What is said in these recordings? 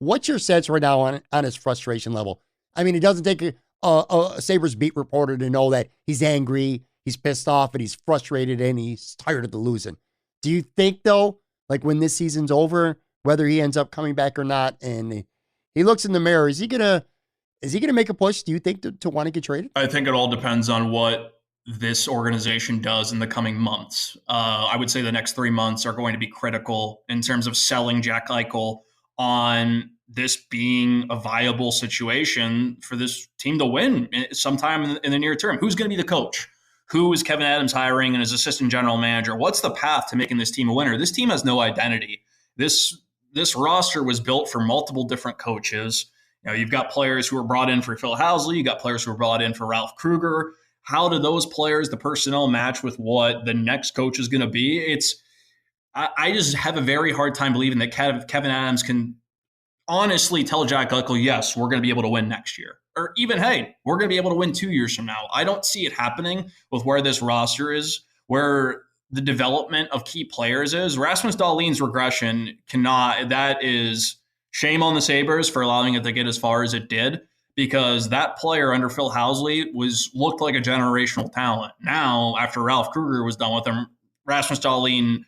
What's your sense right now on his frustration level? I mean, it doesn't take a Sabres beat reporter to know that he's angry, he's pissed off, and he's frustrated, and he's tired of the losing. Do you think, though, like when this season's over, whether he ends up coming back or not, and he looks in the mirror, is he gonna make a push, do you think, to want to get traded? I think it all depends on what this organization does in the coming months. I would say the next 3 months are going to be critical in terms of selling Jack Eichel on this being a viable situation for this team to win sometime in the near term. Who's going to be the coach? Who is Kevin Adams hiring and his assistant general manager? What's the path to making this team a winner? This team has no identity. This roster was built for multiple different coaches. You know, you've got players who were brought in for Phil Housley. You got players who were brought in for Ralph Kruger. How do those players, the personnel, match with what the next coach is going to be? I just have a very hard time believing that Kevin Adams can honestly tell Jack Eichel, yes, we're going to be able to win next year. Or even, hey, we're going to be able to win 2 years from now. I don't see it happening with where this roster is, where the development of key players is. Rasmus Dahlin's regression that is shame on the Sabres for allowing it to get as far as it did, because that player under Phil Housley looked like a generational talent. Now, after Ralph Kruger was done with him, Rasmus Dahlin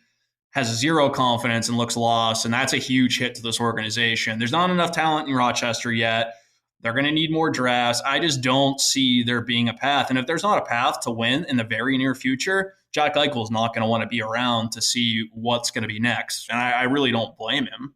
has zero confidence and looks lost, and that's a huge hit to this organization. There's not enough talent in Rochester yet. They're going to need more drafts. I just don't see there being a path. And if there's not a path to win in the very near future, Jack Eichel is not going to want to be around to see what's going to be next. And I really don't blame him.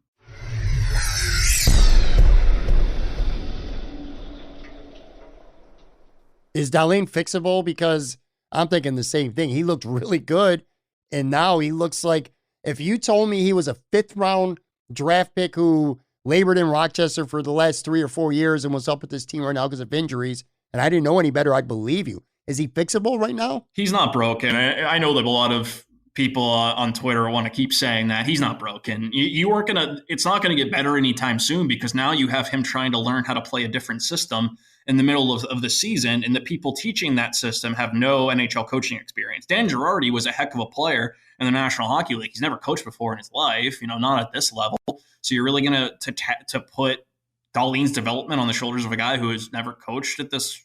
Is Dahlin fixable? Because I'm thinking the same thing. He looked really good, and now he looks like, if you told me he was a 5th-round draft pick who labored in Rochester for the last 3 or 4 years and was up with this team right now because of injuries, and I didn't know any better, I'd believe you. Is he fixable right now? He's not broken. I know that a lot of people on Twitter want to keep saying that. He's not broken. It's not going to get better anytime soon, because now you have him trying to learn how to play a different system in the middle of the season, and the people teaching that system have no NHL coaching experience. Dan Girardi was a heck of a player in the National Hockey League. He's never coached before in his life, not at this level. So you're really going to put Dahlin's development on the shoulders of a guy who has never coached at this,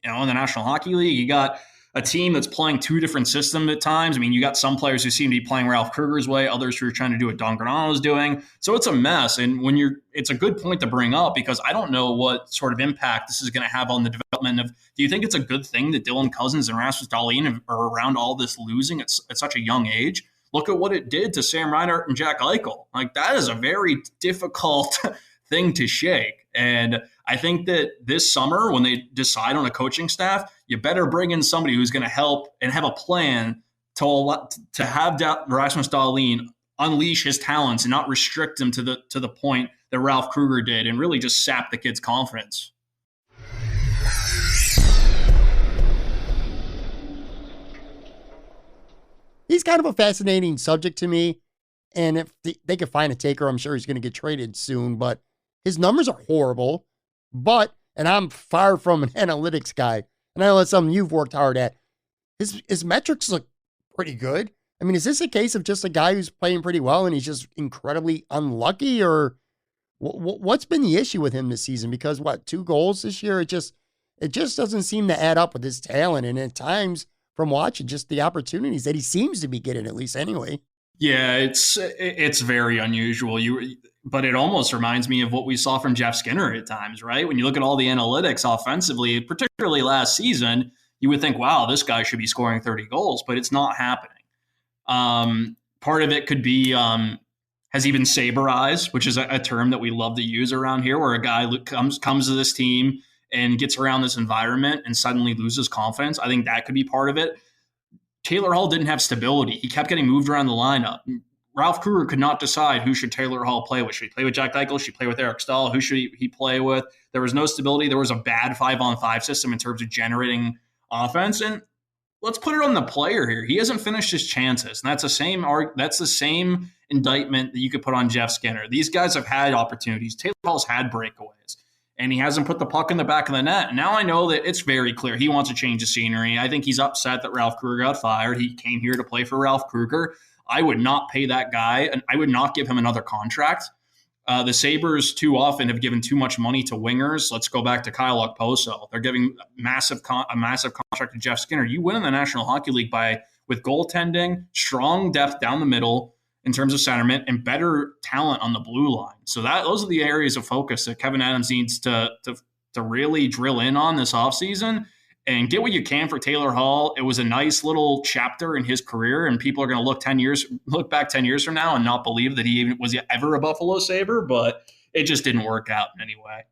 in the National Hockey League. You got a team that's playing 2 different systems at times. I mean, you got some players who seem to be playing Ralph Kruger's way, others who are trying to do what Don Granato's doing. So it's a mess. And it's a good point to bring up, because I don't know what sort of impact this is going to have on the development of. Do you think it's a good thing that Dylan Cousins and Rasmus Dahlin are around all this losing at such a young age? Look at what it did to Sam Reinhart and Jack Eichel. Like, that is a very difficult thing to shake. And I think that this summer, when they decide on a coaching staff, you better bring in somebody who's going to help and have a plan to have Rasmus Dahlin unleash his talents and not restrict him to the point that Ralph Kruger did, and really just sap the kid's confidence. He's kind of a fascinating subject to me, and if they could find a taker, I'm sure he's going to get traded soon, but his numbers are horrible. And I'm far from an analytics guy, and I know that's something you've worked hard at. His metrics look pretty good. I mean, is this a case of just a guy who's playing pretty well and he's just incredibly unlucky, or what's been the issue with him this season? Because 2 goals this year? It just doesn't seem to add up with his talent, and at times from watching just the opportunities that he seems to be getting, at least anyway. Yeah, it's very unusual. But it almost reminds me of what we saw from Jeff Skinner at times, right? When you look at all the analytics offensively, particularly last season, you would think, wow, this guy should be scoring 30 goals, but it's not happening. Part of it could be, has he been saberized, which is a term that we love to use around here, where a guy comes to this team and gets around this environment and suddenly loses confidence. I think that could be part of it. Taylor Hall didn't have stability. He kept getting moved around the lineup. Ralph Kruger could not decide who should Taylor Hall play with. Should he play with Jack Eichel? Should he play with Eric Stahl? Who should he play with? There was no stability. There was a bad 5-on-5 system in terms of generating offense. And let's put it on the player here. He hasn't finished his chances. And that's the same indictment that you could put on Jeff Skinner. These guys have had opportunities. Taylor Hall's had breakaways, and he hasn't put the puck in the back of the net. Now I know that it's very clear he wants to change the scenery. I think he's upset that Ralph Kruger got fired. He came here to play for Ralph Kruger. I would not pay that guy, and I would not give him another contract. The Sabres too often have given too much money to wingers. Let's go back to Kyle Okposo. They're giving a massive contract to Jeff Skinner. You win in the National Hockey League with goaltending, strong depth down the middle in terms of centerment, and better talent on the blue line. So those are the areas of focus that Kevyn Adams needs to really drill in on this offseason and get what you can for Taylor Hall. It was a nice little chapter in his career, and people are going to look back 10 years from now and not believe that he was ever a Buffalo Sabre, but it just didn't work out in any way.